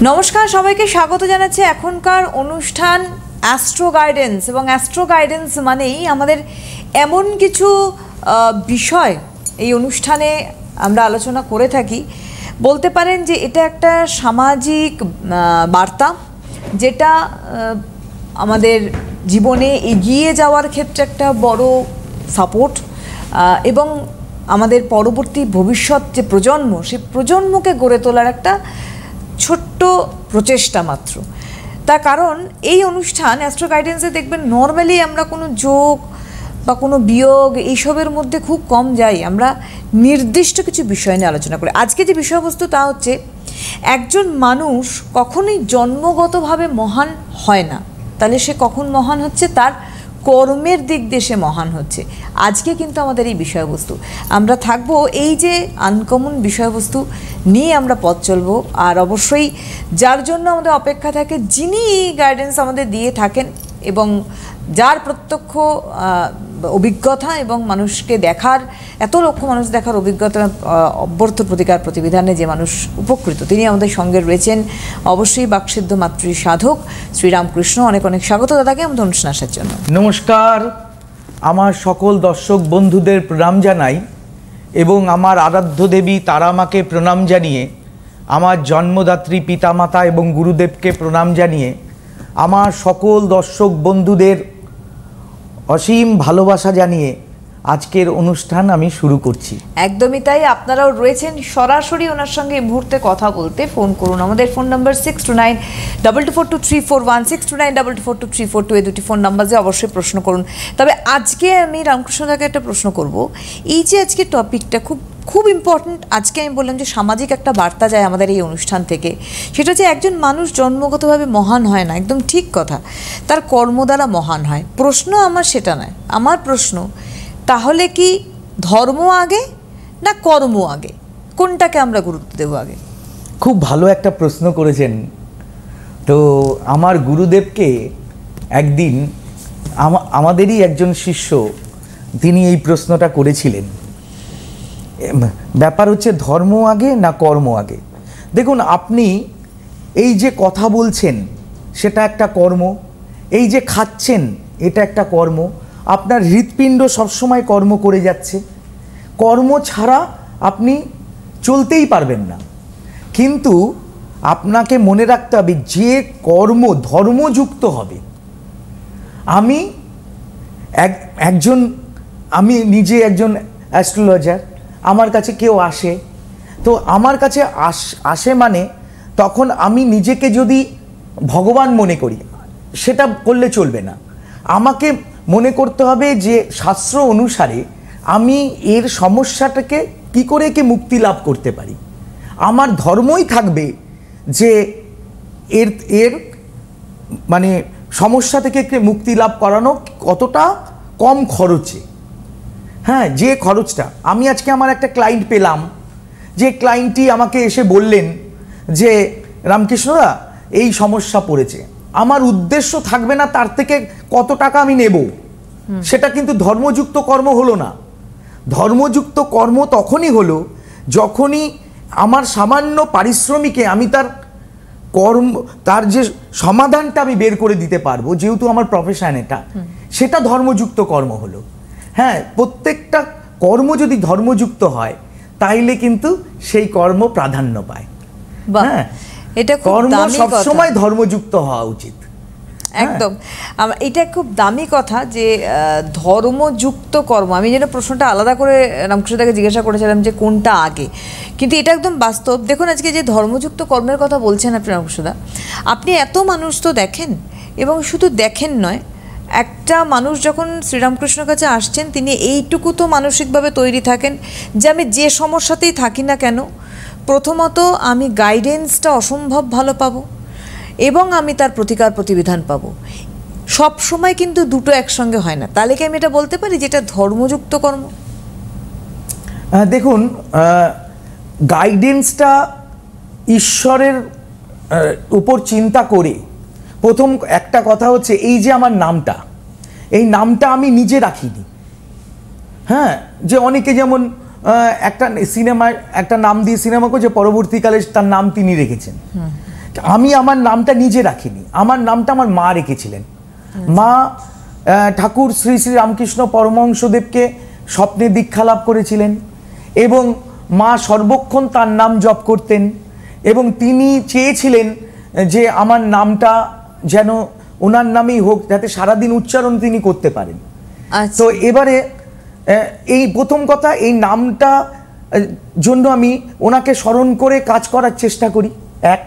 নমস্কার, সবাইকে স্বাগত জানাচ্ছি এখনকার অনুষ্ঠান অ্যাস্ট্রো গাইডেন্স। এবং অ্যাস্ট্রো গাইডেন্স মানেই আমাদের এমন কিছু বিষয় এই অনুষ্ঠানে আমরা আলোচনা করে থাকি। বলতে পারেন যে এটা একটা সামাজিক বার্তা, যেটা আমাদের জীবনে এগিয়ে যাওয়ার ক্ষেত্রে একটা বড় সাপোর্ট, এবং আমাদের পরবর্তী ভবিষ্যৎ যে প্রজন্ম, সেই প্রজন্মকে গড়ে তোলার একটা ছোট্ট প্রচেষ্টা মাত্র। তার কারণ এই অনুষ্ঠান অ্যাস্ট্রো গাইডেন্সে দেখবেন নর্মালি আমরা কোনো যোগ বা কোনো বিয়োগ এইসবের মধ্যে খুব কম যাই, আমরা নির্দিষ্ট কিছু বিষয় নিয়ে আলোচনা করি। আজকে যে বিষয়বস্তু তা হচ্ছে, একজন মানুষ কখনোই জন্মগতভাবে মহান হয় না, তাহলে সে কখন মহান হচ্ছে? তার কর্মের দিক দিয়ে সে মহান হচ্ছে। আজকে কিন্তু আমাদের এই বিষয়বস্তু, আমরা থাকবো এই যে আনকমন বিষয়বস্তু নিয়ে আমরা পথ চলবো। আর অবশ্যই যার জন্য আমাদের অপেক্ষা থাকে, যিনি এই গাইডেন্স আমাদের দিয়ে থাকেন এবং যার প্রত্যক্ষ অভিজ্ঞতা এবং মানুষকে দেখার, এত লক্ষ মানুষ দেখার অভিজ্ঞতা, অব্যর্থ প্রতিকার প্রতিবিধানে যে মানুষ উপকৃত, তিনি আমাদের সঙ্গে রয়েছেন অবশ্যই বাকসিদ্ধ মাতৃ সাধক শ্রীরামকৃষ্ণ। অনেক অনেক স্বাগত দাদাকে আমাদের অনুষ্ঠানে আসার জন্য। নমস্কার, আমার সকল দর্শক বন্ধুদের প্রণাম জানাই এবং আমার আরাধ্য দেবী তারামাকে প্রণাম জানিয়ে, আমার জন্মদাত্রী পিতামাতা এবং গুরুদেবকে প্রণাম জানিয়ে, আমার সকল দর্শক বন্ধুদের অসীম ভালোবাসা জানিয়ে আজকের অনুষ্ঠান আমি শুরু করছি। একদমই তাই, আপনারাও রয়েছেন সরাসরি ওনার সঙ্গে এই মুহূর্তে কথা বলতে। ফোন করুন, আমাদের ফোন নাম্বার 6292242341, 6292242342, এই দুটি ফোন নাম্বারে অবশ্যই প্রশ্ন করুন। তবে আজকে আমি রামকৃষ্ণদাকে একটা প্রশ্ন করব। এই যে আজকে টপিকটা খুব ইম্পর্ট্যান্ট, আজকে আমি বললাম যে সামাজিক একটা বার্তা যায় আমাদের এই অনুষ্ঠান থেকে, সেটা হচ্ছে একজন মানুষ জন্মগতভাবে মহান হয় না। একদম ঠিক কথা, তার কর্ম দ্বারা মহান হয়। প্রশ্ন আমার সেটা নয়, আমার প্রশ্ন, তাহলে কি ধর্ম আগে না কর্ম আগে? কোনটাকে আমরা গুরুত্ব দেব আগে? খুব ভালো একটা প্রশ্ন করেছেন। তো আমার গুরুদেবকে একদিন আমাদেরই একজন শিষ্য তিনি এই প্রশ্নটা করেছিলেন। ব্যাপার হচ্ছে ধর্ম আগে না কর্ম আগে। দেখুন, আপনি এই যে কথা বলছেন সেটা একটা কর্ম, এই যে খাচ্ছেন এটা একটা কর্ম, আপনার হৃৎপিণ্ড সবসময় কর্ম করে যাচ্ছে। কর্ম ছাড়া আপনি চলতেই পারবেন না। কিন্তু আপনাকে মনে রাখতে হবে, যে কর্ম ধর্মযুক্ত হবে। আমি নিজে একজন অ্যাস্ট্রোলজার, আমার কাছে কেউ আসে, তো আমার কাছে আসে মানে তখন আমি নিজেকে যদি ভগবান মনে করি, সেটা করলে চলবে না। আমাকে মনে করতে হবে যে শাস্ত্র অনুসারে আমি এর সমস্যাটাকে কি করে একে মুক্তি লাভ করতে পারি। আমার ধর্মই থাকবে যে এর মানে সমস্যা থেকে মুক্তি লাভ করানো কতটা কম খরচে। হ্যাঁ, যে খরচটা আমি আজকে আমার একটা ক্লায়েন্ট পেলাম, যে ক্লায়েন্টটি আমাকে এসে বললেন যে রামকৃষ্ণদা এই সমস্যা পড়েছে, আমার উদ্দেশ্য থাকবে না তার থেকে কত টাকা আমি নেব, সেটা কিন্তু ধর্মযুক্ত কর্ম হলো না। ধর্মযুক্ত কর্ম তখনই হলো যখনই আমার সামান্য পারিশ্রমিকে আমি তার যে সমাধানটা আমি বের করে দিতে পারবো, যেহেতু আমার প্রফেশন এটা, সেটা ধর্মযুক্ত কর্ম হলো। হ্যাঁ, প্রত্যেকটা কর্ম যদি ধর্মযুক্ত হয় তাইলে কিন্তু সেই কর্ম প্রাধান্য পায়। হ্যাঁ, এটা কর্ম সবসময় ধর্মযুক্ত হওয়া উচিত। একদম, এটা খুব দামি কথা যে ধর্মযুক্ত কর্ম। আমি যেন প্রশ্নটা আলাদা করে রামকৃষ্ণদাকে জিজ্ঞাসা করেছিলাম যে কোনটা আগে, কিন্তু এটা একদম বাস্তব। দেখুন, আজকে যে ধর্মযুক্ত কর্মের কথা বলছেন আপনি রামকৃষ্ণদা, আপনি এত মানুষ তো দেখেন, এবং শুধু দেখেন নয়, একটা মানুষ যখন শ্রীরামকৃষ্ণের কাছে আসছেন, তিনি এইটুকু তো মানসিকভাবে তৈরি থাকেন যে আমি যে সমস্যাতেই থাকি না কেন, প্রথমত আমি গাইডেন্সটা অসম্ভব ভালো পাবো এবং আমি তার প্রতিকার প্রতিবিধান পাবো। সব সময় কিন্তু দুটো একসঙ্গে হয় না। তাহলে কি আমি এটা বলতে পারি যে এটা ধর্মযুক্ত কর্ম? দেখুন, গাইডেন্সটা ঈশ্বরের উপর চিন্তা করে, প্রথম একটা কথা হচ্ছে এই যে আমার নামটা, এই নামটা আমি নিজে রাখিনি। হ্যাঁ, যে অনেকে যেমন একটা সিনেমায় একটা নাম দিয়ে সিনেমা করছে, পরবর্তীকালে তার নাম তিনি রেখেছেন। আমি আমার নামটা নিজে রাখিনি, আমার নামটা আমার মা রেখেছিলেন। মা ঠাকুর শ্রী শ্রী রামকৃষ্ণ পরমহংসদেবকে স্বপ্নে দীক্ষা লাভ করেছিলেন এবং মা সর্বক্ষণ তার নাম জপ করতেন এবং তিনি চেয়েছিলেন যে আমার নামটা যেন ওনার নামেই হোক, যাতে সারাদিন উচ্চারণ তিনি করতে পারেন। তো এবারে এই প্রথম কথা, এই নামটা জন্য আমি ওনাকে স্মরণ করে কাজ করার চেষ্টা করি, এক।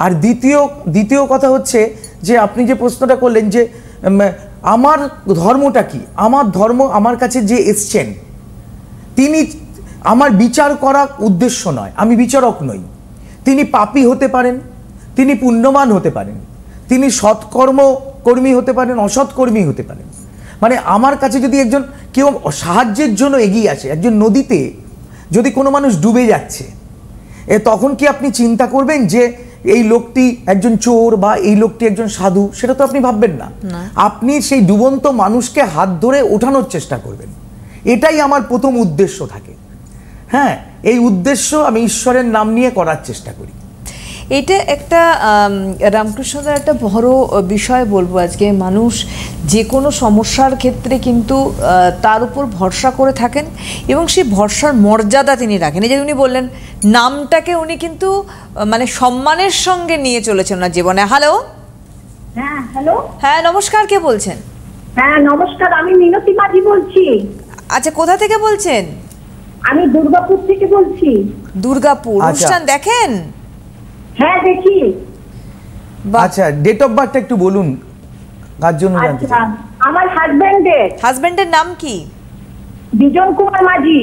আর দ্বিতীয় কথা হচ্ছে যে আপনি যে প্রশ্নটা করলেন যে আমার ধর্মটা কি, আমার ধর্ম, আমার কাছে যে এসছেন তিনি আমার বিচার করা উদ্দেশ্য নয়, আমি বিচারক নই। তিনি পাপী হতে পারেন, তিনি পুণ্যবান হতে পারেন, তিনি সৎকর্মী হতে পারেন, অসৎকর্মী হতে পারেন। মানে আমার কাছে যদি একজন কেউ সাহায্যের জন্য এগিয়ে আসে, একজন নদীতে যদি কোনো মানুষ ডুবে যাচ্ছে, তখন কি আপনি চিন্তা করবেন যে এই লোকটি একজন চোর বা এই লোকটি একজন সাধু? সেটা তো আপনি ভাববেন না। আপনি সেই ডুবন্ত মানুষকে হাত ধরে ওঠানোর চেষ্টা করবেন। এটাই আমার প্রথম উদ্দেশ্য থাকে। হ্যাঁ, এই উদ্দেশ্য আমি ঈশ্বরের নাম নিয়ে করার চেষ্টা করি। এটা একটা রামকৃষ্ণদের একটা বড় বিষয় বলবো আজকে। মানুষ যে কোনো সমস্যার ক্ষেত্রে কিন্তু তার উপর ভরসা করে থাকেন এবং সেই ভরসার মর্যাদা তিনি রাখেন। এই যে উনি বললেন নামটাকে উনি কিন্তু মানে সম্মানের সঙ্গে নিয়ে চলেছেন ওনার জীবনে। হ্যালো। হ্যাঁ, হ্যালো। হ্যাঁ, নমস্কার, কে বলছেন? হ্যাঁ, নমস্কার, আমি মিনতি মাঝি বলছি। আচ্ছা, কোথা থেকে বলছেন? আমি দুর্গাপুর থেকে বলছি। দুর্গাপুর। অনুষ্ঠান দেখেন? হ্যাঁ, দেখি। আচ্ছা, ডেট অফ বার্থটা একটু বলুন, কার জন্য জানতে চাই? আমার হাজবেন্ডের নাম কি? বিজন কুমার মাঝি।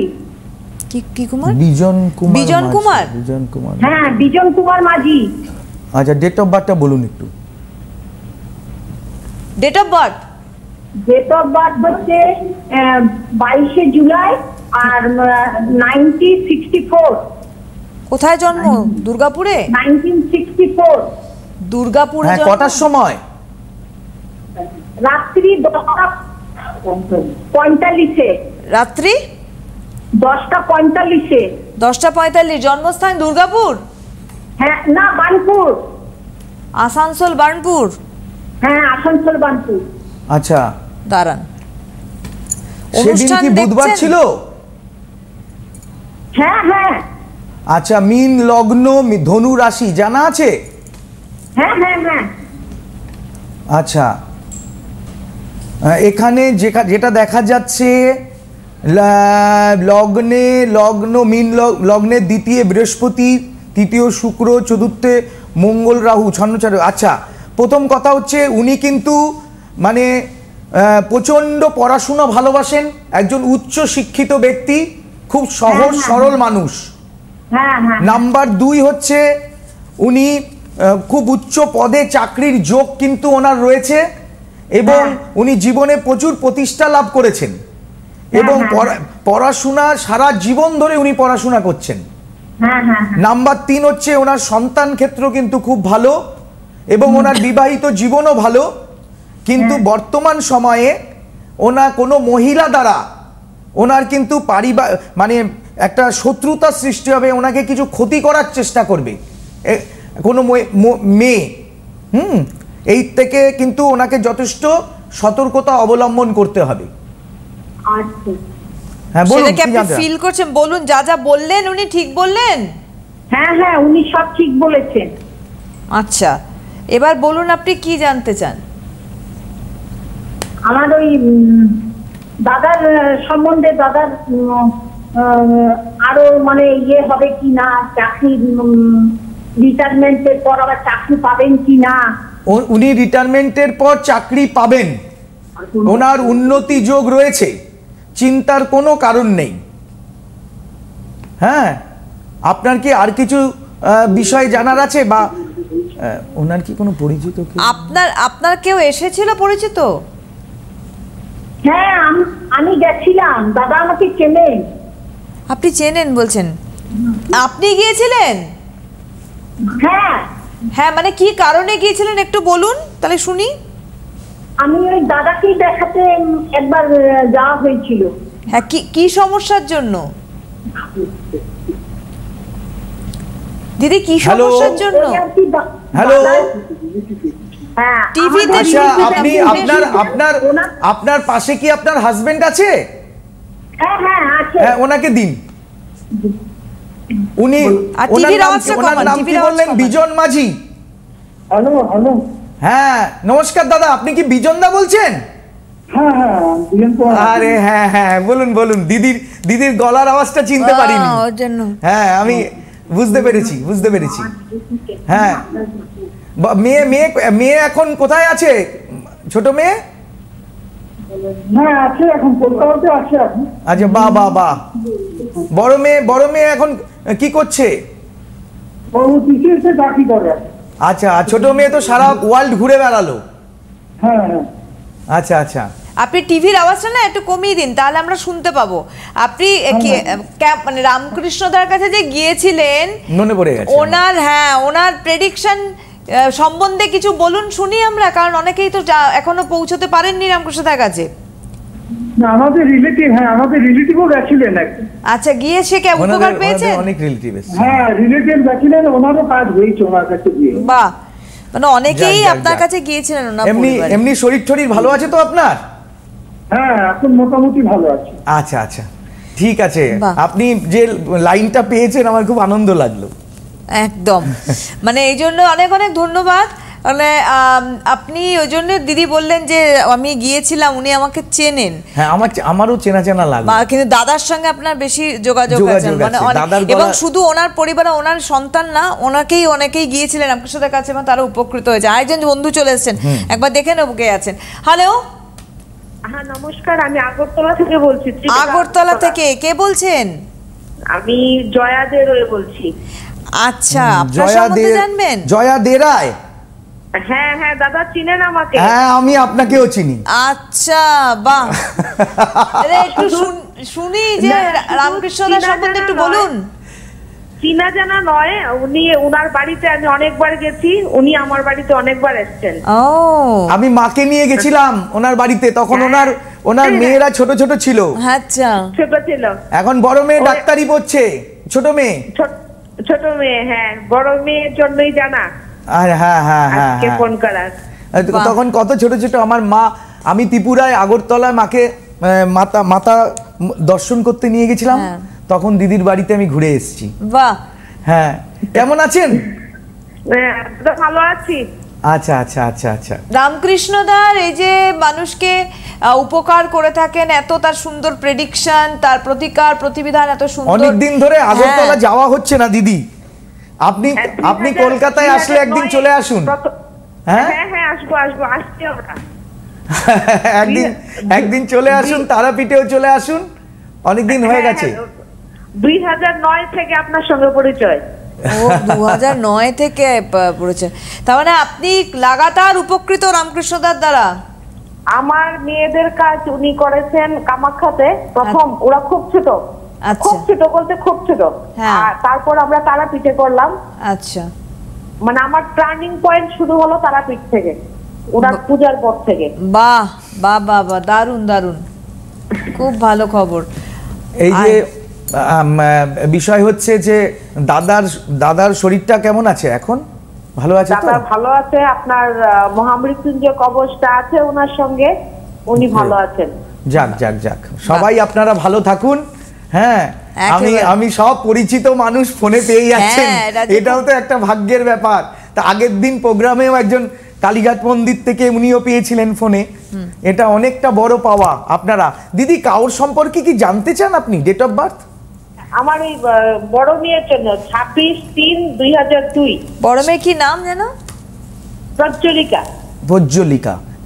কি কুমার? বিজন কুমার। হ্যাঁ, বিজন কুমার মাঝি। আচ্ছা, ডেট অফ বার্থটা বলুন একটু। ডেট অফ বার্থ হচ্ছে 22শে জুলাই আর 1964। কোথায় জন্ম? দুর্গাপুরে। 1964 দুর্গাপুরে। কটার সময়? রাত্রি 10:45। রাত্রি 10:45। 10:45। জন্মস্থান দুর্গাপুর? হ্যাঁ, না, বার্নপুর। আসানসোল বার্নপুর? হ্যাঁ, আসানসোল বার্নপুর। আচ্ছা, দাঁড়ান। সেদিন কি বুধবার ছিল? হ্যাঁ হ্যাঁ। আচ্ছা, মীন লগ্ন, ধনু রাশি জানা আছে? হ্যাঁ হ্যাঁ হ্যাঁ। আচ্ছা, এখানে যেটা দেখা যাচ্ছে মীন লগ্নে দ্বিতীয় বৃহস্পতি, তৃতীয় শুক্র, চতুর্থে মঙ্গল, রাহু, ছন্নচার। আচ্ছা, প্রথম কথা হচ্ছে উনি কিন্তু মানে প্রচণ্ড পড়াশোনা ভালোবাসেন, একজন উচ্চ শিক্ষিত ব্যক্তি, খুব সহজ সরল মানুষ। নাম্বার 2 হচ্ছে উনি খুব উচ্চ পদে চাকরির যোগ কিন্তু ওনার রয়েছে এবং উনি জীবনে প্রচুর প্রতিষ্ঠা লাভ করেছেন এবং পড়াশোনা সারা জীবন ধরে উনি পড়াশোনা করছেন। নাম্বার 3 হচ্ছে ওনার সন্তান ক্ষেত্র কিন্তু খুব ভালো এবং ওনার বিবাহিত জীবনও ভালো, কিন্তু বর্তমান সময়ে ওনার কোনো মহিলা দ্বারা ওনার কিন্তু মানে একটা শত্রুতার সৃষ্টি হবে, ওনাকে কিছু ক্ষতি করার চেষ্টা করবে কোনো মেয়ে। এই থেকে কিন্তু ওনাকে যথেষ্ট সতর্কতা অবলম্বন করতে হবে। হ্যাঁ, বলুন কি জানতে ফিল করছেন, বলুন। যা যা বললেন উনি ঠিক বললেন? হ্যাঁ হ্যাঁ, উনি সব ঠিক বলেছেন। আচ্ছা, এবার বলুন আপনি কি জানতে চান? আমার ওই দাদার সম্বন্ধে, দাদার আরো মানে ইয়ে হবে কি না, চাকরি রিটায়ারমেন্টের পর আবার চাকরি পাবেন কি না। উনি রিটায়ারমেন্টের পর চাকরি পাবেন, ওনার উন্নতি যোগ রয়েছে, চিন্তার কোনো কারণ নেই। হ্যাঁ, আপনার কি আর কিছু বিষয় জানার আছে বা ওনার কি কোনো পরিচিত? আপনার কেউ এসেছিল পরিচিত? হ্যাঁ, আমি গেছিলাম, দাদা আমাকে চেনেন। আপনি চেনেন বলছেন? আপনি গিয়েছিলেন? হ্যাঁ হ্যাঁ, মানে কি কারণে গিয়েছিলেন একটু বলুন তাহলে শুনি। আমি ওই দাদাকেই দেখাতে একবার যাওয়া হয়েছিল। হ্যাঁ, কি সমস্যার জন্য? দিদি কি Hello? সমস্যার জন্য? ওই আর কি Hello? হ্যাঁ টিভিতে আচ্ছা, আপনি আপনার পাশে কি আপনার হাজবেন্ড আছে? হ্যাঁ আছে। হ্যাঁ, ওনাকে দিন। উনি আর ওনার টিভির নাম আওয়াজটা ওনার কমান, নাম কি টিভির আওয়াজ বললেন? কমান। বিজন মাঝি। Hello hello. হ্যাঁ, নমস্কার দাদা, আপনি কি বিজন দা বলছেন? হ্যাঁ হ্যাঁ বিজন কুমার। আরে হ্যাঁ হ্যাঁ, বলুন বলুন। দিদির গলার আওয়াজটা চিনতে পারিনি। ওর জন্য। হ্যাঁ, আমি বুঝতে পেরেছি। হ্যাঁ, মেয়ে এখন কোথায় আছে? ছোট মেয়ে? হ্যাঁ আছে, এখন কলকাতাতে আছে এখন। আচ্ছা, বাহ। বড় মেয়ে এখন কি করছে? ও টিচার্সে চাকরি করে। আচ্ছা, আর ছোট মেয়ে তো সারা ওয়ার্ল্ড ঘুরে বেড়ালো। হ্যাঁ হ্যাঁ। আচ্ছা। আপনি টিভির আওয়াজটা না একটু কমিয়ে দিন, তাহলে আমরা শুনতে পাবো। আপনি মানে রামকৃষ্ণদার কাছে যে গিয়েছিলেন, মনে পড়ে গেছে ওনার প্রেডিকশন সম্বন্ধে কিছু বলুন, শুনি আমরা, কারণ অনেকেই তো এখনো পৌঁছতে পারেননি রামকৃষ্ণদার কাছে। না, আমাদের রিলেটিভও গেছিলেন একদিন। আচ্ছা, গিয়ে সে কে উপকার পেয়েছেন? অনেক রিলেটিভ এসেছে। হ্যাঁ, রিলেটিভ গেছিলেন, ওনারও কাজ হয়েছে ওনার কাছে গিয়ে। বাহ, মানে অনেকেই যাক। আপনার কাছে গিয়েছিলেন ওনার পরিবারে। এমনি শরীর ভালো আছে তো আপনার? হ্যাঁ, এখন মোটামুটি ভালো আছে। আচ্ছা, ঠিক আছে। বাহ। আপনি যে লাইনটা পেয়েছেন আমার খুব আনন্দ লাগলো। একদম, মানে এই জন্য অনেক ধন্যবাদ। মানে আপনি ওই জন্য দিদি বললেন যে আমি গিয়েছিলাম, উনি আমাকে চেনেন। হ্যাঁ, আমারও চেনা লাগলো। কিন্তু দাদার সঙ্গে আপনার বেশি যোগাযোগ আছে, মানে এবং শুধু ওনার পরিবারে ওনার সন্তান না, অনেকেই গিয়েছিলেন রামকৃষ্ণদার কাছে এবং তারা উপকৃত হয়েছে। আরেকজন বন্ধু চলে এসেছেন, একবার দেখে নেবো কে আছেন। হ্যালো, হ্যাঁ নমস্কার, আমি আগরতলা থেকে বলছি। আগরতলা থেকে কে বলছেন? আমি জয়া দে রয়ে বলছি। আচ্ছা, আপনার সম্বন্ধে জানবেন? জয়া দে রায়। হ্যাঁ দাদা চিনেন আমাকে? হ্যাঁ, আমি আপনাকেও চিনি। আচ্ছা, বাহ। একটু শুনি যে রামকৃষ্ণদার সম্বন্ধে একটু বলুন। চিনা জানা নয়, উনার বাড়িতে আমি অনেকবার গেছি, উনি আমার বাড়িতে অনেকবার এসেছেন। ও, আমি মাকে নিয়ে গেছিলাম ওনার বাড়িতে, তখন ওনার মেয়েরা ছোট ছিল। আচ্ছা, ছোট ছিল। এখন বড় মেয়ে ডাক্তারি পড়ছে। ছোট মেয়ে, হ্যাঁ, বড় মেয়ের জন্যই জানা। হ্যাঁ আজকে ফোন করার। তখন কত ছোট আমার মা, আমি ত্রিপুরায় আগরতলায় মাকে মাতা দর্শন করতে নিয়ে গেছিলাম, তখন দিদির বাড়িতে আমি ঘুরে এসেছি। বাহ। হ্যাঁ, কেমন আছেন? ভালো আছি। আচ্ছা। রামকৃষ্ণদার এই যে মানুষকে উপকার করে থাকেন, এত তার সুন্দর প্রেডিকশন, তার প্রতিকার প্রতিবিধান এত সুন্দর। অনেকদিন ধরে আগরতলা যাওয়া হচ্ছে না দিদি। আপনি কলকাতায় আসলে একদিন চলে আসুন। হ্যাঁ আসবো আসছি আমরা। একদিন চলে আসুন, তারাপীঠেও চলে আসুন, অনেকদিন হয়ে গেছে। 2009 থেকে আপনার সঙ্গে পরিচয়। ও, 2009 থেকে পড়েছেন, তার মানে আপনি লাগাতার উপকৃত রামকৃষ্ণদার দ্বারা। আমার মেয়েদের কাজ উনি করেছেন কামাখ্যাতে প্রথম। ওরা খুব ছোট, খুব ছোট বলতে খুব ছোট। আর তারপর আমরা তারাপীঠে করলাম। আচ্ছা, মানে আমার টার্নিং পয়েন্ট শুরু হলো তারাপীঠ থেকে, ওনার পূজার পর থেকে। বাহ, দারুণ, খুব ভালো খবর। এই যে বিষয় হচ্ছে যে দাদার শরীরটা কেমন আছে এখন? ভালো আছে তো? দাদা ভালো আছে, আপনার মহামৃত্যুঞ্জয় কবচটা আছে ওনার সঙ্গে, উনি ভালো আছেন। যাক, সবাই আপনারা ভালো থাকুন। হ্যাঁ, আমি সব পরিচিত মানুষ ফোনে পেয়ে যাচ্ছেন, এটাও তো একটা ভাগ্যের ব্যাপার। তা আগের দিন প্রোগ্রামেও একজন কালীঘাট মন্দির থেকে উনিও পেয়েছিলেন ফোনে, এটা অনেকটা বড় পাওয়া। আপনারা দিদি কাউর সম্পর্কে কি জানতে চান আপনি? ডেট অফ বার্থ আমার এই বড় মেয়ের জন্য 26/3/2002। বড় মেয়ে কি নাম জানো? প্রজ্জ্বলিকা।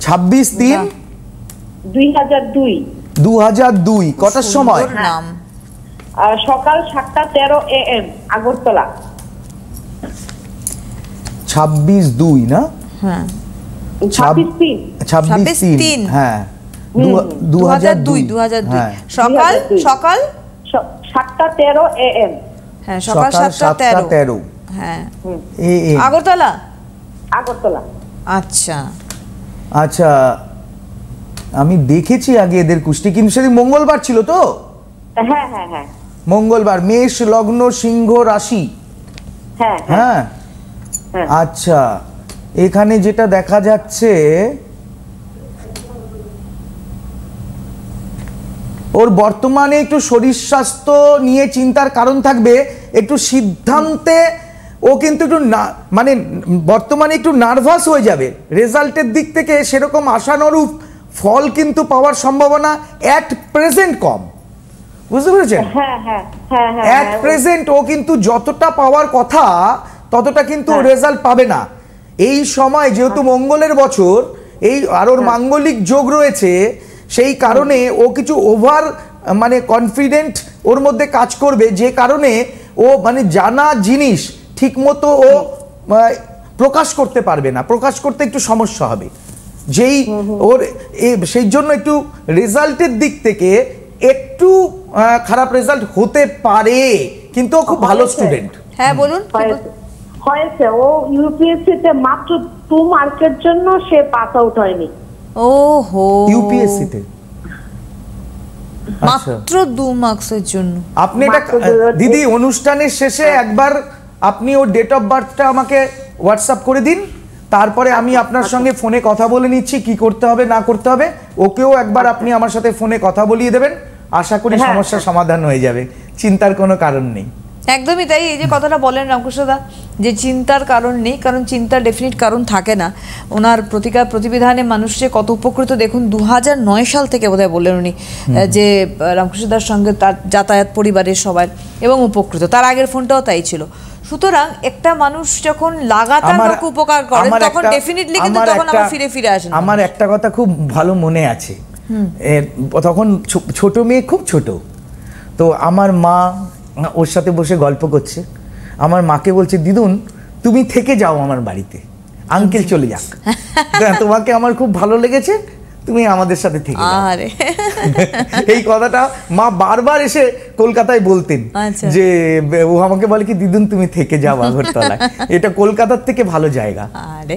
26/3/2002। কটার সময়? নাম সকাল 7:13 AM আগরতলা। 26/2 না? হ্যাঁ, 26/3 হ্যাঁ, 2002 সকাল 7:13 AM। হ্যাঁ, সকাল 7:13। হ্যাঁ, আগরতলা। আচ্ছা, আমি দেখেছি আগে এদের কুষ্টি, কিন্তু সেদিন মঙ্গলবার ছিল তো? হ্যাঁ, মঙ্গলবার, মেষ লগ্ন, সিংহ রাশি। হ্যাঁ হ্যাঁ, আচ্ছা, এখানে যেটা দেখা যাচ্ছে ওর বর্তমানে একটু শরীর স্বাস্থ্য নিয়ে চিন্তার কারণ থাকবে, একটু সিদ্ধান্তে ও কিন্তু একটু মানে বর্তমানে একটু নার্ভাস হয়ে যাবে। রেজাল্টের দিক থেকে সেরকম আশানুরূপ ফল কিন্তু পাওয়ার সম্ভাবনা অ্যাট প্রেজেন্ট কম, বুঝতে পেরেছেন? অ্যাট প্রেজেন্ট ও কিন্তু যতটা পাওয়ার কথা ততটা কিন্তু রেজাল্ট পাবে না এই সময়, যেহেতু মঙ্গলের বছর, এই আর ওর মাঙ্গলিক যোগ রয়েছে, সেই কারণে ও কিছু ওভার মানে কনফিডেন্ট ওর মধ্যে কাজ করবে, যে কারণে ও মানে জানা জিনিস ঠিকমতো ও প্রকাশ করতে পারবে না, প্রকাশ করতে একটু সমস্যা হবে, যেই ওর সেই জন্য একটু রেজাল্টের দিক থেকে একটু খারাপ রেজাল্ট হতে পারে, কিন্তু ও খুব ভালো স্টুডেন্ট। হ্যাঁ বলুন। হয়েছে, ও ইউপিএসসি তে মাত্র 2 মার্কের জন্য সে পাস আউট হয়নি। ওহো, ইউপিএসসি তে মাত্র 2 মার্কসের জন্য। আপনি এটা দিদি অনুষ্ঠানের শেষে একবার আপনি ওর ডেট অফ বার্থটা আমাকে হোয়াটসঅ্যাপ করে দিন, তারপরে আমি আপনার সঙ্গে ফোনে কথা বলে নিচ্ছি কি করতে হবে না করতে হবে। ওকেও একবার আপনি আমার সাথে ফোনে কথা বলিয়ে দেবেন, আশা করি সমস্যার সমাধান হয়ে যাবে, চিন্তার কোনো কারণ নেই। একদমই তাই, এই যে কথাটা বলেন রামকৃষ্ণদা, যে চিন্তার কারণ নেই, কারণ চিন্তার ডেফিনিট কারণ থাকে না। ওনার প্রতিবিধানে মানুষ যে কত উপকৃত দেখুন, 2009 সাল থেকে বোধহয় বললেন উনি যে রামকৃষ্ণদার সঙ্গে তার যাতায়াত পরিবারের সবার এবং উপকৃত, তার আগের ফোনটাও তাই ছিল। সুতরাং একটা মানুষ যখন লাগাতার উপকার করে তখন ডেফিনিটলি কিন্তু তখন আবার ফিরে ফিরে আসে। আমার একটা কথা খুব ভালো মনে আছে, তখন ছোট মেয়ে, খুব ছোট, তো আমার মা ওর সাথে বসে গল্প করছে, আমার মাকে বলছে, দিদুন তুমি থেকে যাও আমার বাড়িতে, আঙ্কেল চলে যাক, তোমাকে আমার খুব ভালো লেগেছে, তুমি আমাদের সাথে থেকে যাও। এই কথাটা মা বারবার এসে কলকাতায় বলতেন, যে ও আমাকে বলে কি, দিদুন তুমি থেকে যাও আগরতলায়, এটা কলকাতার থেকে ভালো জায়গা। আরে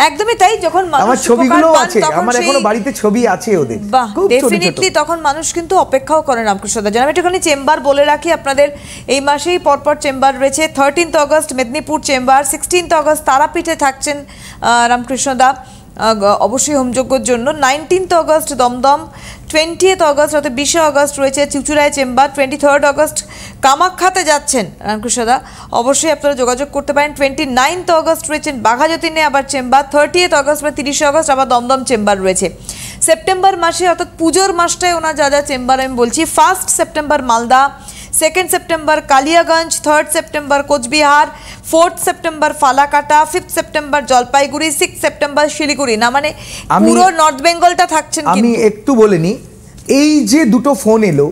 একদমই তাই, যখন আমার ছবিগুলো আছে, আমার এখনো বাড়িতে ছবি আছে ওদের, খুব ডেফিনিটলি তখন মানুষ কিন্তু অপেক্ষাও করে রামকৃষ্ণদা। জানাম একটুখানি চেম্বার বলে রাখি আপনাদের, এই মাসেই পরপর চেম্বার রয়েছে। 13 আগস্ট মেদিনীপুর চেম্বার, 16 আগস্ট তারাপীঠে থাকছেন রামকৃষ্ণদা অবশ্যই হোমযজ্ঞের জন্য, 19 আগস্ট দমদম, 20 আগস্ট অর্থাৎ 20 আগস্ট রয়েছে চুচুড়ায় চেম্বার, 23 আগস্ট কামাখ্যাতে যাচ্ছেন রামকৃষ্ণদা, অবশ্যই আপনারা যোগাযোগ করতে পারেন। 29 আগস্ট রয়েছেন বাঘাযতীনে আবার চেম্বার, 30 আগস্ট বা 30 আগস্ট আবার দমদম চেম্বার রয়েছে। সেপ্টেম্বর মাসে অর্থাৎ পুজোর মাসটায় ওনার যা যা চেম্বার আমি বলছি, 1 September Malda, 2 September Kaliaganj, 3 September Coochbehar, 4 September Falakata, 5 September Jalpaiguri, 6 September Siliguri. না মানে পুরো নর্থ বেঙ্গলটা থাকছেন। আমি একটু বলে নি, এই যে দুটো ফোন এলো,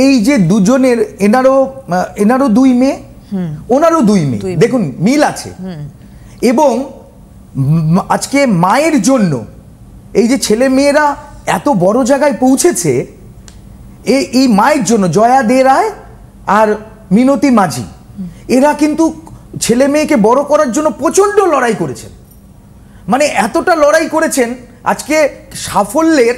এই যে দুজনের, এনারও 2 মেয়ে, ওনারও 2 মেয়ে, দেখুন মিল আছে। এবং আজকে মায়ের জন্য এই যে ছেলে মেয়েরা এত বড় জায়গায় পৌঁছেছে, এই মায়ের জন্য জয়া দে রায় আর মিনতি মাঝি, এরা কিন্তু ছেলে মেয়েকে বড় করার জন্য প্রচণ্ড লড়াই করেছেন, মানে এতটা লড়াই করেছেন, আজকে সাফল্যের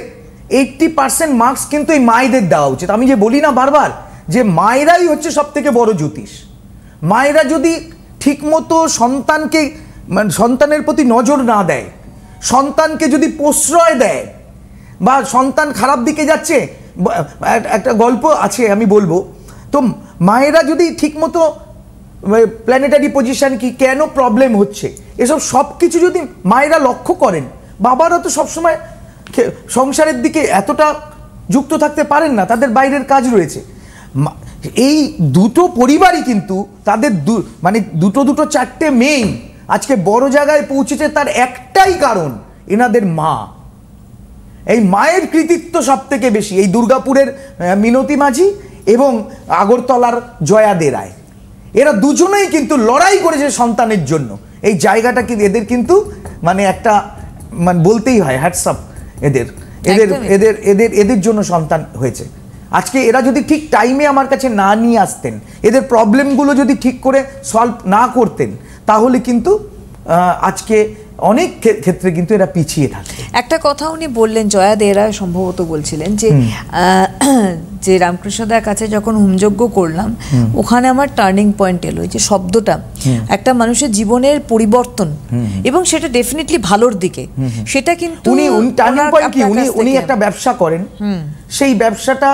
80% মার্কস কিন্তু এই মায়েদের দেওয়া উচিত। আমি যে বলি না বারবার, যে মায়েরাই হচ্ছে সব থেকে বড় জ্যোতিষ। মায়েরা যদি ঠিকমতো সন্তানকে, মানে সন্তানের প্রতি নজর না দেয়, সন্তানকে যদি প্রশ্রয় দেয়, বা সন্তান খারাপ দিকে যাচ্ছে, একটা গল্প আছে আমি বলবো, তো মায়েরা যদি ঠিকমতো প্ল্যানেটারি পজিশন কি, কেন প্রবলেম হচ্ছে, এসব সব কিছু যদি মায়েরা লক্ষ্য করেন, বাবারা তো সবসময় সংসারের দিকে এতটা যুক্ত থাকতে পারেন না, তাদের বাইরের কাজ রয়েছে। এই দুটো পরিবারই কিন্তু তাদের মানে দুটো চারটে মেয়ে আজকে বড় জায়গায় পৌঁছেছে, তার একটাই কারণ, এনাদের মা। এই মায়ের কৃতিত্ব সব থেকে বেশি। এই দুর্গাপুরের মিনতি মাঝি এবং আগরতলার জয়া দে রায়, এরা দুজনেই কিন্তু লড়াই করেছে সন্তানের জন্য। এই জায়গাটা কিন্তু এদের কিন্তু মানে একটা, মানে বলতেই হয় হ্যাটস অফ এদের, এদের এদের এদের এদের জন্য সন্তান হয়েছে। আজকে এরা যদি ঠিক টাইমে আমার কাছে না নিয়ে আসতেন, এদের প্রবলেমগুলো যদি ঠিক করে সলভ না করতেন, তাহলে কিন্তু আজকে অনেক ক্ষেত্রে কিন্তু এরা পিছিয়ে থাকে। একটা কথা উনি বললেন, জয়া দে রায় সম্ভবত বলছিলেন যে যে রামকৃষ্ণদার কাছে যখন হোমযজ্ঞ করলাম ওখানে আমার টার্নিং পয়েন্ট এলো, যে শব্দটা একটা মানুষের জীবনের পরিবর্তন এবং সেটা ডেফিনেটলি ভালোর দিকে, সেটা কিন্তু উনি টার্নিং পয়েন্ট কি, উনি একটা ব্যবসা করেন, সেই ব্যবসাটা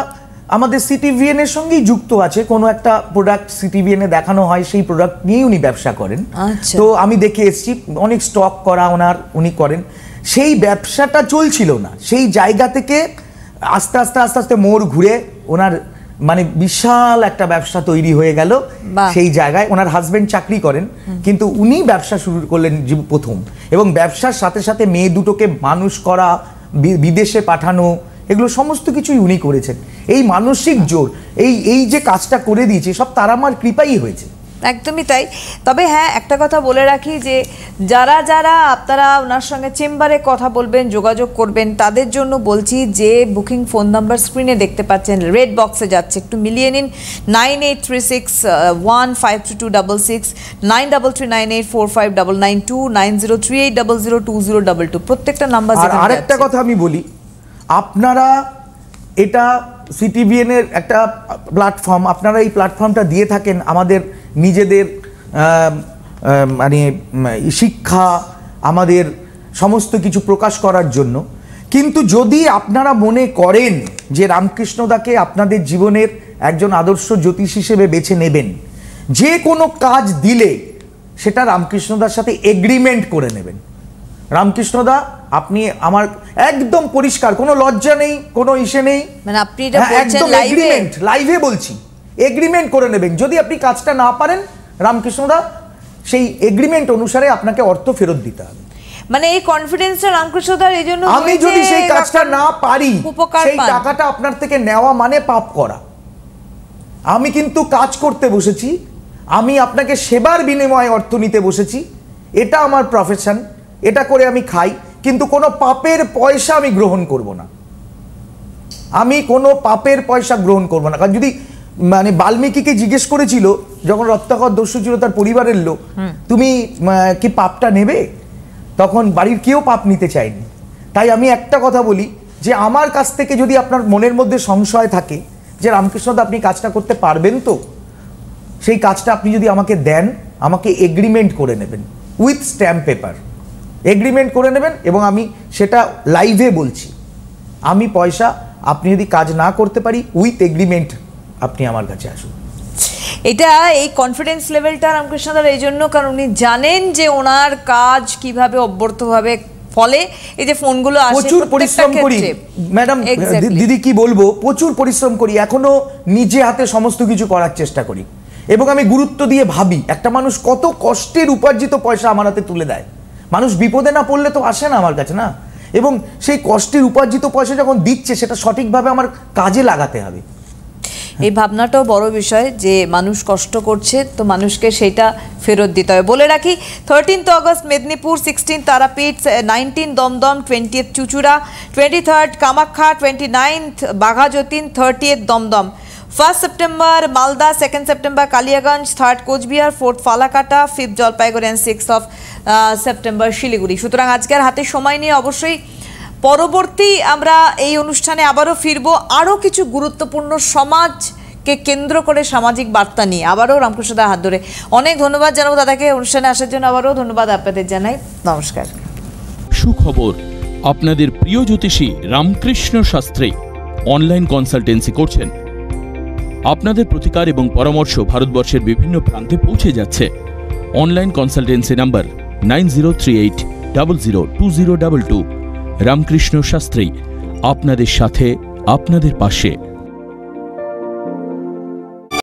আমাদের সিটিভিএন এর সঙ্গেই যুক্ত আছে। কোনো একটা প্রোডাক্ট সিটিভিএন এ দেখানো হয়, সেই প্রোডাক্ট নিয়েই উনি ব্যবসা করেন। তো আমি দেখে এসেছি অনেক স্টক করা উনি করেন, সেই ব্যবসাটা চলছিল না, সেই জায়গা থেকে আস্তে আস্তে আস্তে আস্তে মোড় ঘুরে ওনার মানে বিশাল একটা ব্যবসা তৈরি হয়ে গেল। সেই জায়গায় ওনার হাজবেন্ড চাকরি করেন, কিন্তু উনি ব্যবসা শুরু করলেন প্রথম, এবং ব্যবসার সাথে সাথে মেয়ে দুটোকে মানুষ করা, বিদেশে পাঠানো, এগুলো সমস্ত কিছুই উনি করেছেন। এই মানসিক জোর, এই যে কাজটা করে দিয়েছে, সব তার আমার কৃপাই হয়েছে। একদমই তাই। তবে হ্যাঁ, একটা কথা বলে রাখি যে যারা যারা আপনারা ওনার সঙ্গে চেম্বারে কথা বলবেন, যোগাযোগ করবেন, তাদের জন্য বলছি যে বুকিং ফোন নাম্বার স্ক্রিনে দেখতে পাচ্ছেন, রেড বক্সে যাচ্ছে, একটু মিলিয়ে নিন। 9836153266, 9339845992, 9038002022, প্রত্যেকটা নাম্বার। আর আরেকটা কথা আমি বলি, আপনারা এটা সিটিভিএন এর একটা প্ল্যাটফর্ম, আপনারা এই প্ল্যাটফর্মটা দিয়ে থাকেন আমাদের নিজেদের মানে শিক্ষা, আমাদের সমস্ত কিছু প্রকাশ করার জন্য। কিন্তু যদি আপনারা মনে করেন যে রামকৃষ্ণদাকে আপনাদের জীবনের একজন আদর্শ জ্যোতিষ হিসেবে বেছে নেবেন, যে কোনো কাজ দিলে সেটা রামকৃষ্ণদার সাথে এগ্রিমেন্ট করে নেবেন। রামকৃষ্ণদা, আপনি আমার একদম পরিষ্কার, কোনো লজ্জা নেই, কোনো ইসে নেই, মানে আপনি এটা বলছেন লাইভে বলছি, এগ্রিমেন্ট করে নেবেন। যদি আপনি কাজটা না পারেন রামকৃষ্ণদা, সেই এগ্রিমেন্ট অনুসারে আপনাকে অর্থ ফেরত দিতে হবে। মানে এই কনফিডেন্সটা রামকৃষ্ণদার এই জন্য, আমি যদি সেই কাজটা না পারি, সেই টাকাটা আপনার থেকে নেওয়া মানে পাপ করা। আমি কিন্তু কাজ করতে বসেছি, আমি আপনাকে সেবার বিনিময়ে অর্থ নিতে বসেছি, এটা আমার প্রফেশন, এটা করে আমি খাই, কিন্তু কোনো পাপের পয়সা আমি গ্রহণ করব না। আমি কোনো পাপের পয়সা গ্রহণ করব না। কারণ যদি মানে বাল্মীকিকে জিজ্ঞেস করেছিল যখন রত্নাকর দস্যু ছিল তার পরিবারের লোক, তুমি কি পাপটা নেবে, তখন বাড়ির কেউ পাপ নিতে চায়নি। তাই আমি একটা কথা বলি যে আমার কাছ থেকে যদি আপনার মনের মধ্যে সংশয় থাকে যে রামকৃষ্ণদা আপনি কাজটা করতে পারবেন, তো সেই কাজটা আপনি যদি আমাকে দেন, আমাকে এগ্রিমেন্ট করে নেবেন উইথ স্ট্যাম্প পেপার, এগ্রিমেন্ট করে নেবেন, এবং আমি সেটা লাইভে বলছি। আমি পয়সা, আপনি যদি কাজ না করতে পারি, উইথ এগ্রিমেন্ট আপনি আমার কাছে আসুন। এটা এই কনফিডেন্স লেভেলটা রামকৃষ্ণদার এই জন্য, কারণ উনি জানেন যে ওনার কাজ কিভাবে অব্যর্থভাবে, ফলে এই যে ফোনগুলো আসে, প্রচুর পরিশ্রম করি ম্যাডাম, দিদি কি বলবো, প্রচুর পরিশ্রম করি, এখনো নিজে হাতে সমস্ত কিছু করার চেষ্টা করি, এবং আমি গুরুত্ব দিয়ে ভাবি একটা মানুষ কত কষ্টের উপার্জিত পয়সা আমার হাতে তুলে দেয়। মানুষ বিপদে না পড়লে তো আসে না আমার কাছে, না, এবং সেই কষ্টের উপার্জিত পয়সা যখন দিচ্ছে, সেটা সঠিকভাবে আমার কাজে লাগাতে হবে। এই ভাবনাটাও বড় বিষয় যে মানুষ কষ্ট করছে, তো মানুষকে সেটা ফেরত দিতে হবে। বলে রাখি 13 August Medinipur, 16 Tarapith, 19 Dumdum, 20 Chuchura, 23 Kamakhya, 29 Baghajatin, 30 Dumdum, 1 September Malda, 2 September Kaliaganj, 3 Coochbehar, 4 Falakata, 5 Jalpaiguri and 6 September Siliguri. সুতরাং আজকের হাতে সময় নিয়ে অবশ্যই পরবর্তী আমরা এই অনুষ্ঠানে আবারও ফিরবো, আরও কিছু গুরুত্বপূর্ণ সমাজকে কেন্দ্র করে সামাজিক বার্তা নিয়ে আবারও রামকৃষ্ণদার হাত ধরে। অনেক ধন্যবাদ জানাবো দাদাকে অনুষ্ঠানে আসার জন্য, আবারও ধন্যবাদ আপনাদের জানাই, নমস্কার। সুখবর, আপনাদের প্রিয় জ্যোতিষী রামকৃষ্ণ শাস্ত্রী অনলাইন কনসালটেন্সি করছেন। আপনাদের প্রতিকার এবং পরামর্শ ভারতবর্ষের বিভিন্ন প্রান্তে পৌঁছে যাচ্ছে। Online consultancy number 9038002022। Ramakrishna Shastri, আপনাদের সাথে, আপনাদের পাশে।